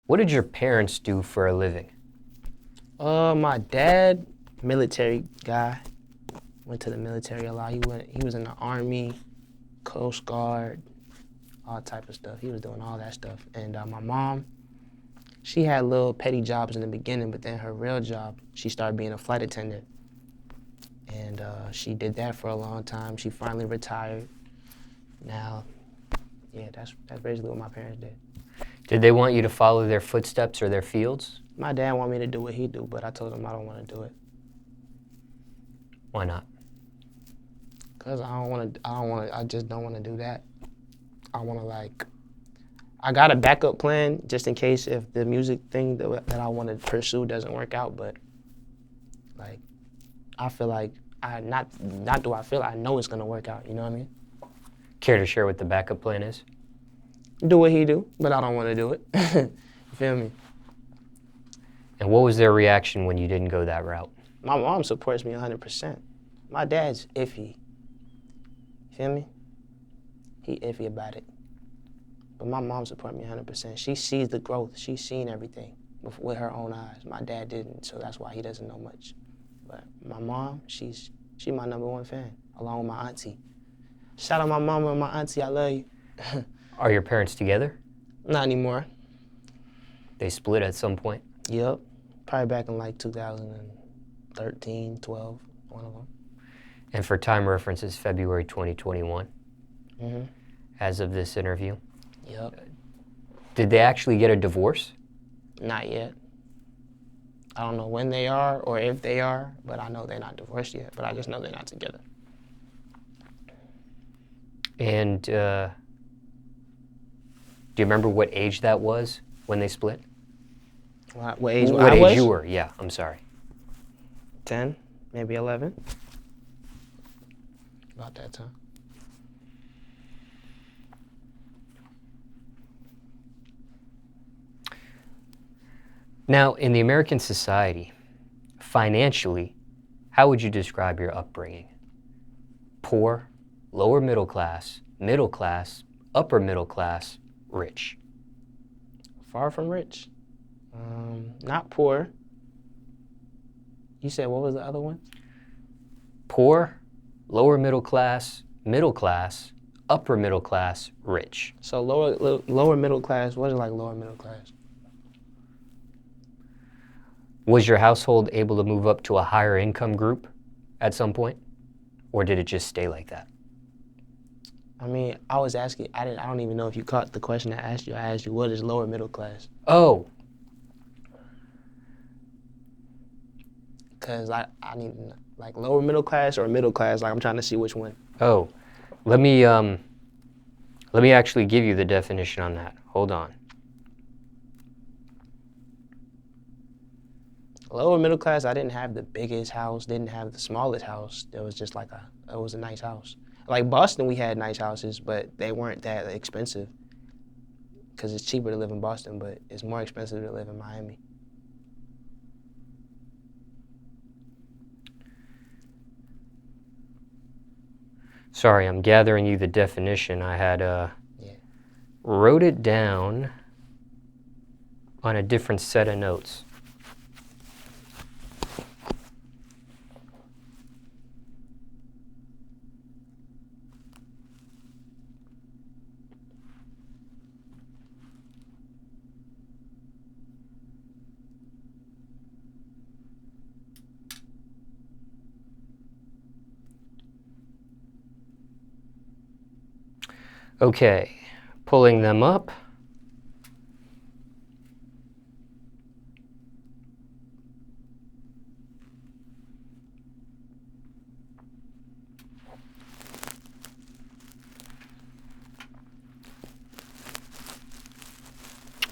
What did your parents do for a living? My dad, military guy, went to the military a lot. He was in the Army, Coast Guard, all type of stuff. He was doing all that stuff. And my mom, she had little petty jobs in the beginning, but then her real job, she started being a flight attendant. And she did that for a long time. She finally retired. Now, yeah, that's basically what my parents did. Did they want you to follow their footsteps or their fields? My dad wanted me to do what he do, but I told him I don't want to do it. Why not? Cause I just don't want to do that. I want to I got a backup plan just in case if the music thing that I want to pursue doesn't work out, but I feel like I know it's gonna work out, you know what I mean? Care to share what the backup plan is? Do what he do, but I don't want to do it. You feel me? And what was their reaction when you didn't go that route? My mom supports me 100%. My dad's iffy. You feel me? He iffy about it. But my mom supports me 100%. She sees the growth. She's seen everything with her own eyes. My dad didn't, so that's why he doesn't know much. But my mom, she's my #1 fan, along with my auntie. Shout out my mama and my auntie, I love you. Are your parents together? Not anymore. They split at some point? Yep. Probably back in 2013, 12, one of them. And for time references, February 2021, as of this interview. Yep. Did they actually get a divorce? Not yet. I don't know when they are or if they are, but I know they're not divorced yet, but I just know they're not together. And do you remember what age that was when they split? What age What I age was? you were? Yeah, I'm sorry. 10, maybe 11. About that time. Now, in the American society, financially, how would you describe your upbringing? Poor, lower middle class, upper middle class, rich? Far from rich. Not poor. You said what was the other one? Poor, lower middle class, upper middle class, rich. So lower middle class, what is lower middle class? Was your household able to move up to a higher income group at some point? Or did it just stay like that? I mean, I was asking, I don't even know if you caught the question I asked you. I asked you, what is lower middle class? Oh. Because I need, lower middle class or middle class, I'm trying to see which one. Oh, let me actually give you the definition on that. Hold on. Lower middle class, I didn't have the biggest house, didn't have the smallest house. It was just it was a nice house. Like Boston, we had nice houses, but they weren't that expensive. Because it's cheaper to live in Boston, but it's more expensive to live in Miami. Sorry, I'm gathering you the definition. I had wrote it down on a different set of notes. Okay, pulling them up.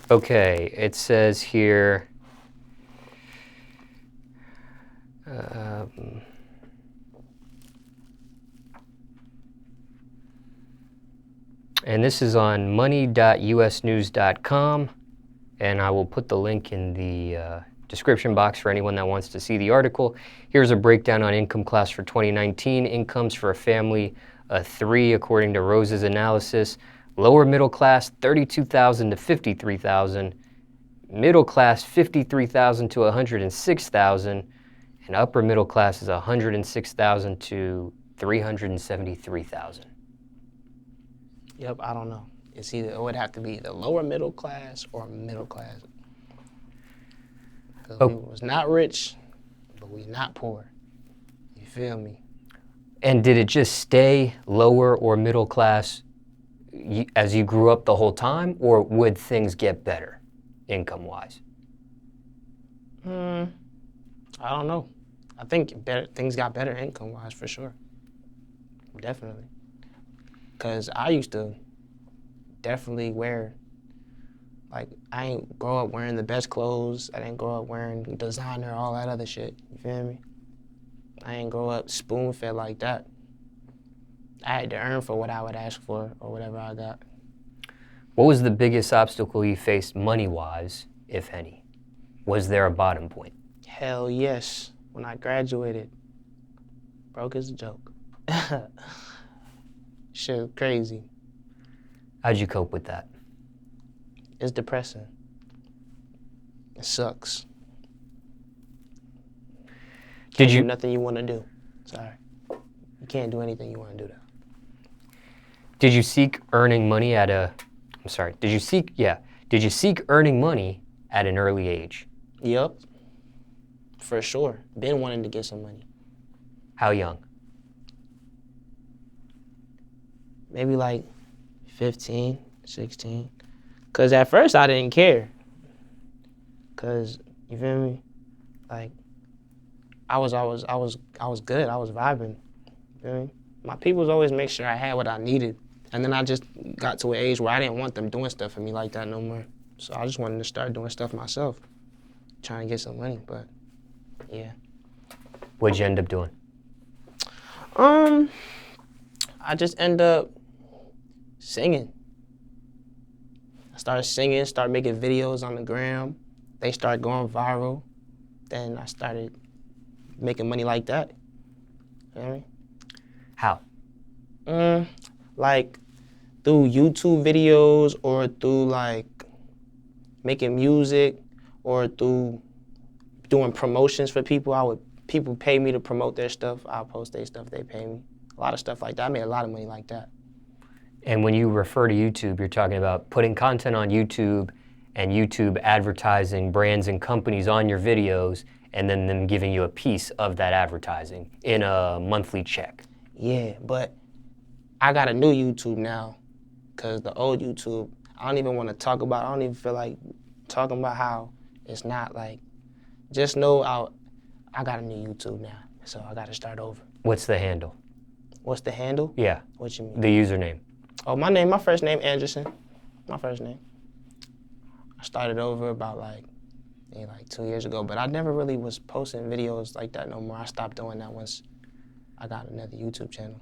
Okay, it says here, and this is on money.usnews.com, and I will put the link in the description box for anyone that wants to see the article. Here's a breakdown on income class for 2019. Incomes for a family of 3, according to Rose's analysis. Lower middle class, $32,000 to $53,000. Middle class, 53,000 to 106,000, and upper middle class is 106,000 to 373,000. Yep, I don't know. It would have to be the lower middle class or middle class. Because we was not rich, but we not poor. You feel me? And did it just stay lower or middle class as you grew up the whole time, or would things get better income-wise? I don't know. I think things got better income-wise for sure. Definitely. Because I used to definitely wear, like, I ain't grow up wearing the best clothes. I didn't grow up wearing designer, all that other shit. You feel me? I ain't grow up spoon-fed like that. I had to earn for what I would ask for or whatever I got. What was the biggest obstacle you faced money-wise, if any? Was there a bottom point? Hell yes. When I graduated, broke as a joke. Shit, crazy. How'd you cope with that? It's depressing. It sucks. Can't do nothing you want to do. Sorry. You can't do anything you want to do though. Did you seek earning money at did you seek earning money at an early age? Yup. For sure. Been wanting to get some money. How young? Maybe like 15, 16. Cause at first I didn't care. Cause, you feel me? Like, I was good. I was vibing. You feel me? My peoples always make sure I had what I needed. And then I just got to an age where I didn't want them doing stuff for me like that no more. So I just wanted to start doing stuff myself, trying to get some money, but yeah. What'd you end up doing? I just end up singing. I started singing, started making videos on the gram. They started going viral. Then I started making money like that. You know what I mean? How? Like through YouTube videos or through like making music or through doing promotions for people. People pay me to promote their stuff. I'll post their stuff, they pay me. A lot of stuff like that. I made a lot of money like that. And when you refer to YouTube, you're talking about putting content on YouTube and YouTube advertising brands and companies on your videos and then them giving you a piece of that advertising in a monthly check. Yeah, but I got a new YouTube now because the old YouTube, I don't even want to talk about. I don't even feel like talking about how it's not like, just know I got a new YouTube now, so I got to start over. What's the handle? What's the handle? Yeah. What you mean? The username. Oh, my first name, Andrison. My first name. I started over about like 2 years ago, but I never really was posting videos like that no more. I stopped doing that once I got another YouTube channel.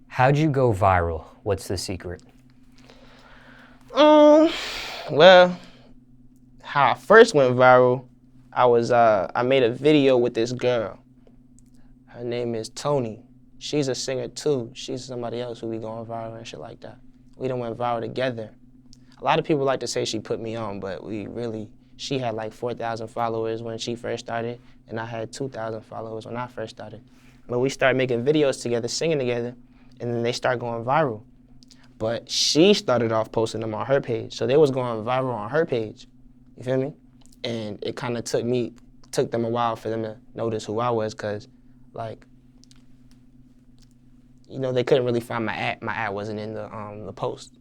How'd you go viral? What's the secret? Well, how I first went viral, I made a video with this girl. Her name is Toni. She's a singer too. She's somebody else who be going viral and shit like that. We done went viral together. A lot of people like to say she put me on, but she had like 4,000 followers when she first started, and I had 2,000 followers when I first started. But we started making videos together, singing together, and then they started going viral. But she started off posting them on her page, so they was going viral on her page. You feel me? And it kind of took them a while for them to notice who I was, cause like, you know, they couldn't really find my ad. My ad wasn't in the post.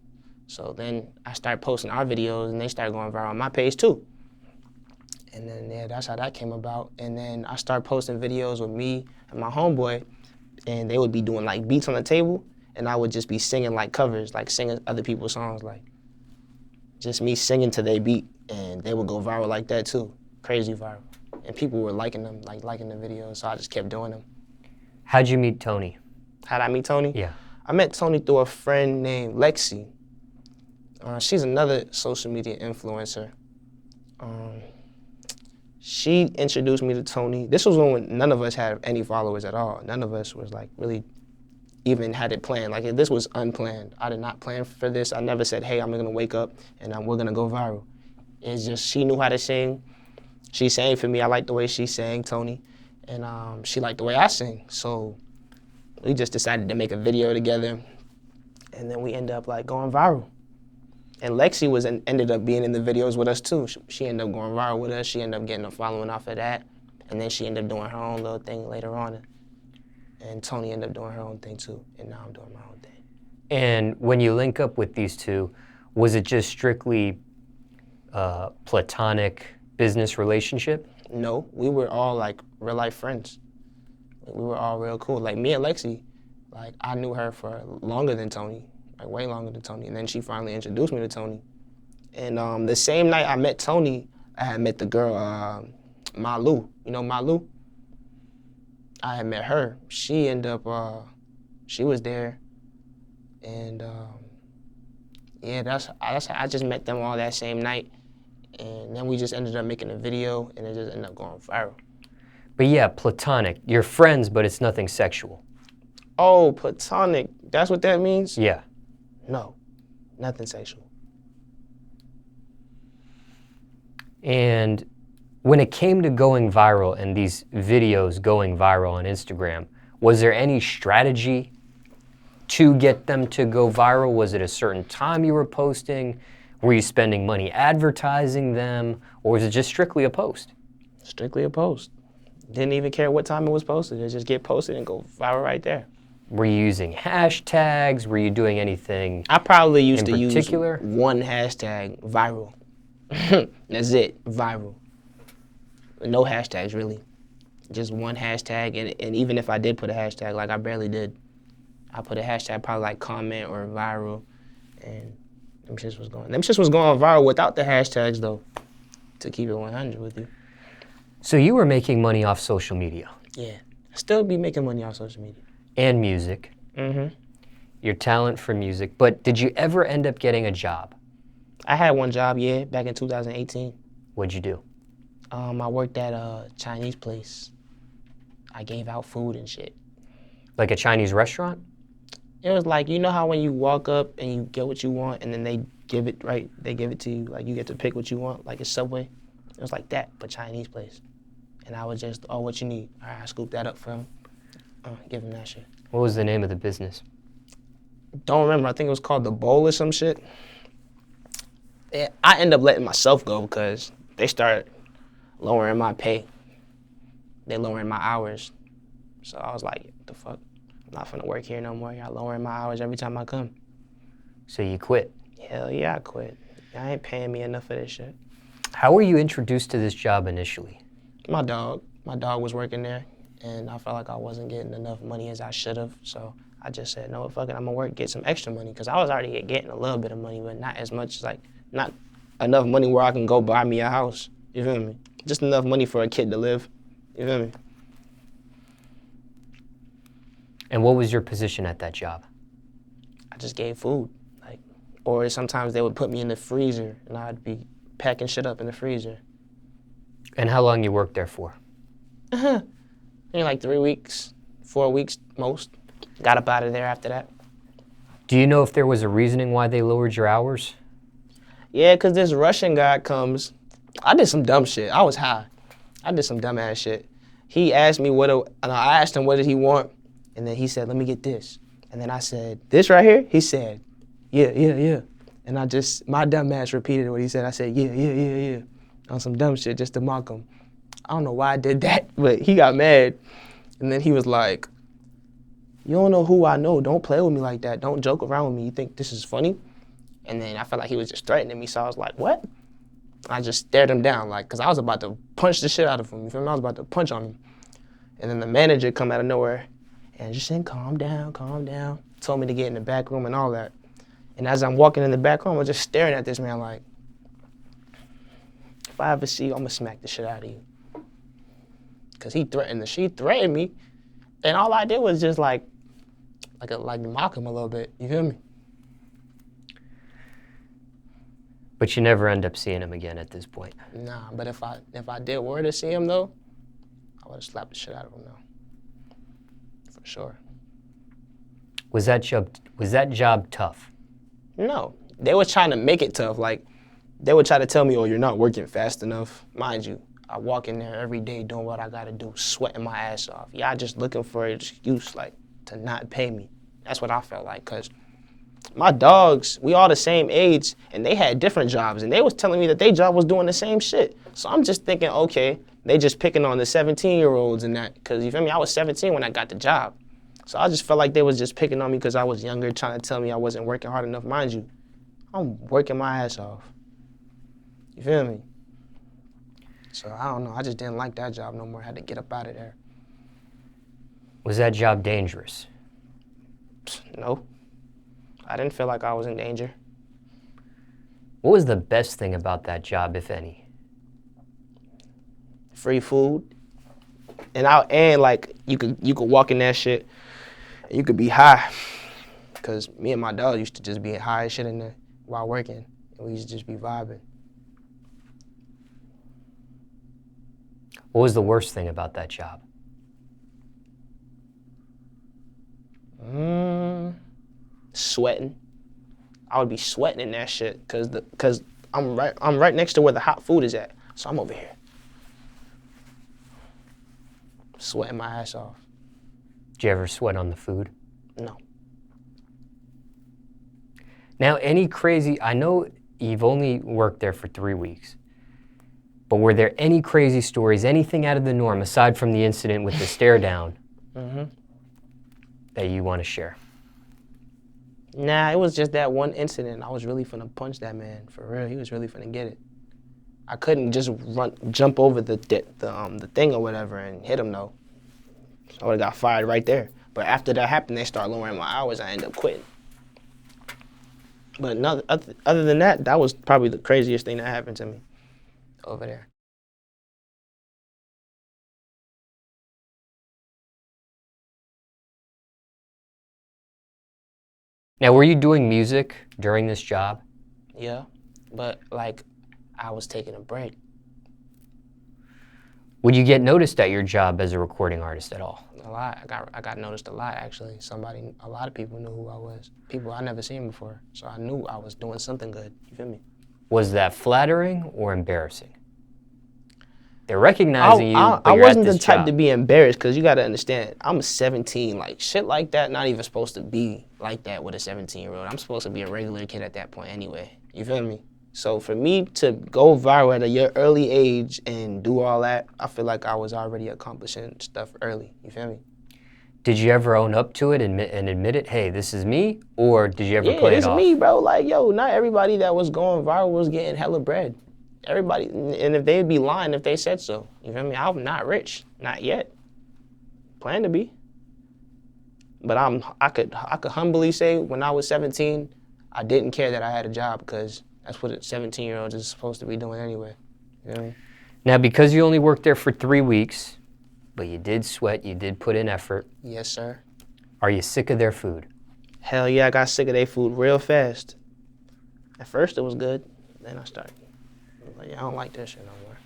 So then I started posting our videos, and they started going viral on my page too. And then yeah, that's how that came about. And then I started posting videos with me and my homeboy, and they would be doing like beats on the table, and I would just be singing like covers, like singing other people's songs, like just me singing to their beat, and they would go viral like that too, crazy viral. And people were liking them, like liking the videos, so I just kept doing them. How'd you meet Toni? How'd I meet Toni? Yeah. I met Toni through a friend named Lexi. She's another social media influencer. She introduced me to Toni. This was when none of us had any followers at all. None of us was like really even had it planned. Like this was unplanned. I did not plan for this. I never said, hey, I'm gonna wake up and we're gonna go viral. It's just she knew how to sing. She sang for me. I liked the way she sang, Toni, and she liked the way I sing. So we just decided to make a video together, and then we ended up like going viral. And Lexi ended up being in the videos with us too. She ended up going viral with us. She ended up getting a following off of that, and then she ended up doing her own little thing later on. And Toni ended up doing her own thing too, and now I'm doing my own thing. And when you link up with these two, was it just strictly platonic business relationship? No, we were all like real life friends. We were all real cool. Like me and Lexi, like I knew her for longer than Toni, like way longer than Toni. And then she finally introduced me to Toni. And the same night I met Toni, I had met the girl, Malu. You know Malu? I had met her. She ended up, she was there. And yeah, that's how I just met them all that same night. And then we just ended up making a video, and it just ended up going viral. But yeah, platonic. You're friends, but it's nothing sexual. Oh, platonic. That's what that means? Yeah. No, nothing sexual. And when it came to going viral and these videos going viral on Instagram, was there any strategy to get them to go viral? Was it a certain time you were posting? Were you spending money advertising them? Or was it just strictly a post? Strictly a post. Didn't even care what time it was posted. It just get posted and go viral right there. Were you using hashtags? Were you doing anything I probably used to particular? use one hashtag, viral. That's it, viral. No hashtags, really. Just one hashtag, and even if I did put a hashtag, like I barely did. I put a hashtag probably like comment or viral, and them shits was going viral without the hashtags though, to keep it 100 with you. So you were making money off social media. Yeah, still be making money off social media. And music. Mm-hmm. Your talent for music. But did you ever end up getting a job? I had one job, yeah, back in 2018. What'd you do? I worked at a Chinese place. I gave out food and shit. Like a Chinese restaurant? It was like, you know how when you walk up and you get what you want and then they give it, right? They give it to you, like you get to pick what you want, like a Subway. It was like that, but Chinese place. And I was just, oh, what you need? All right, I scooped that up for him. Give him that shit. What was the name of the business? Don't remember, I think it was called The Bowl or some shit. Yeah, I ended up letting myself go because they started lowering my pay. They lowering my hours. So I was like, what the fuck? I'm not finna work here no more. Y'all lowering my hours every time I come. So you quit. Hell yeah, I quit. Y'all ain't paying me enough for this shit. How were you introduced to this job initially? My dog was working there, and I felt like I wasn't getting enough money as I should have. So I just said, no, fuck it, I'm gonna work, get some extra money. Cause I was already getting a little bit of money, but not as much, like not enough money where I can go buy me a house. You feel me? Just enough money for a kid to live. You feel me? And what was your position at that job? I just gave food, like, or sometimes they would put me in the freezer and I'd be packing shit up in the freezer. And how long you worked there for? Maybe like 3 weeks, 4 weeks most. Got up out of there after that. Do you know if there was a reasoning why they lowered your hours? Yeah, cause this Russian guy comes. I did some dumb shit. I was high. I did some dumb ass shit. He asked me and I asked him what did he want, and then he said, let me get this. And then I said, this right here? He said, yeah. And my dumb ass repeated what he said. I said, yeah. On some dumb shit just to mock him. I don't know why I did that, but he got mad. And then he was like, you don't know who I know. Don't play with me like that. Don't joke around with me. You think this is funny? And then I felt like he was just threatening me, so I was like, what? I just stared him down, like, because I was about to punch the shit out of him. You feel me? I was about to punch on him. And then the manager come out of nowhere and just said, calm down. Told me to get in the back room and all that. And as I'm walking in the back room, I was just staring at this man like, if I ever see you, I'm going to smack the shit out of you. Because she threatened me. And all I did was just like mock him a little bit. You feel me? But you never end up seeing him again at this point. Nah, but if I did were to see him though, I would have slapped the shit out of him though. For sure. Was that job tough? No, they was trying to make it tough. Like They would try to tell me, oh, you're not working fast enough. Mind you, I walk in there every day doing what I gotta do, sweating my ass off. Y'all just looking for an excuse, like, to not pay me. That's what I felt like, because my dogs, we all the same age, and they had different jobs, and they was telling me that their job was doing the same shit. So I'm just thinking, okay, they just picking on the 17-year-olds and that, because you feel me, I was 17 when I got the job. So I just felt like they was just picking on me because I was younger, trying to tell me I wasn't working hard enough. Mind you, I'm working my ass off. You feel me? So I don't know, I just didn't like that job no more. I had to get up out of there. Was that job dangerous? No. I didn't feel like I was in danger. What was the best thing about that job, if any? Free food. And like you could walk in that shit and you could be high. Cause me and my dog used to just be high as shit in there while working. And we used to just be vibing. What was the worst thing about that job? Sweating. I would be sweating in that shit cause I'm right next to where the hot food is at. So I'm over here. Sweating my ass off. Did you ever sweat on the food? No. Now, I know you've only worked there for 3 weeks, but were there any crazy stories, anything out of the norm, aside from the incident with the stare down, that you want to share? Nah, it was just that one incident. I was really finna punch that man, for real. He was really finna get it. I couldn't just jump over the thing or whatever and hit him, though. I would've got fired right there. But after that happened, they started lowering my hours. I ended up quitting. But other than that, that was probably the craziest thing that happened to me over there. Now, were you doing music during this job? Yeah, but like I was taking a break. Would you get noticed at your job as a recording artist at all? A lot. I got noticed a lot, actually. A lot of people knew who I was. People I never seen before. So I knew I was doing something good. You feel me? Was that flattering or embarrassing? They're recognizing you, but I you're wasn't at the this type job. to be embarrassed, because you got to understand, I'm 17. Like, shit like that, not even supposed to be like that with a 17-year-old. I'm supposed to be a regular kid at that point anyway. You feel me? So for me to go viral at a early age and do all that, I feel like I was already accomplishing stuff early. You feel me? Did you ever own up to it and admit it? Hey, this is me? Or did you ever play it it's off? me, bro. Like, yo, not everybody that was going viral was getting hella bread. Everybody, and if they'd be lying if they said so. You feel me? I'm not rich, not yet. Plan to be. But I could humbly say when I was 17, I didn't care that I had a job, because that's what a 17-year-old is supposed to be doing anyway. You know what I mean? Now, because you only worked there for 3 weeks, but you did sweat, you did put in effort. Yes, sir. Are you sick of their food? Hell yeah, I got sick of their food real fast. At first it was good, then I started. Like, I don't like this shit no more.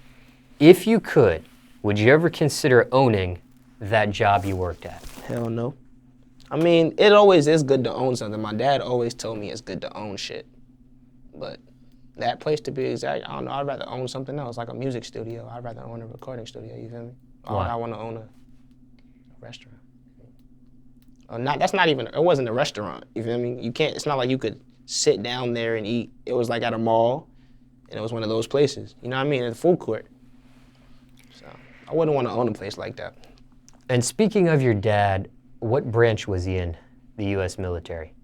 If you could, would you ever consider owning that job you worked at? Hell no. I mean, it always is good to own something. My dad always told me it's good to own shit. But that place, to be exact, I don't know, I'd rather own something else, like a music studio. I'd rather own a recording studio, you feel me? Why? I want to own a restaurant. That's not even, it wasn't a restaurant, you feel me? You can't, it's not like you could sit down there and eat. It was like at a mall, and it was one of those places, you know what I mean, in the food court. So I wouldn't want to own a place like that. And speaking of your dad, what branch was he in the U.S. military?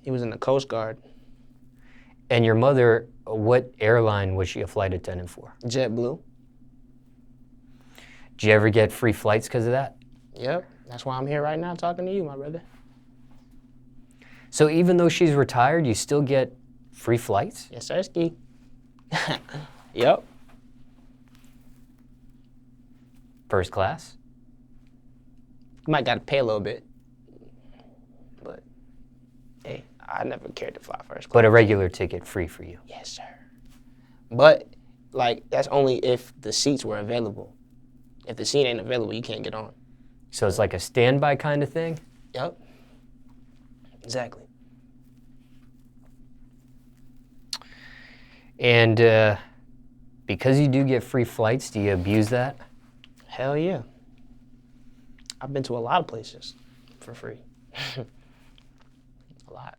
He was in the Coast Guard. And your mother, what airline was she a flight attendant for? JetBlue. Did you ever get free flights because of that? Yep, that's why I'm here right now talking to you, my brother. So even though she's retired, you still get free flights? Yes, sir, ski. Yep. First class? You might gotta pay a little bit, but hey, I never cared to fly first class. But a regular ticket free for you? Yes, sir. But, like, that's only if the seats were available. If the seat ain't available, you can't get on. So it's like a standby kind of thing? Yep. Exactly. And because you do get free flights, do you abuse that? Hell yeah. I've been to a lot of places for free. A lot.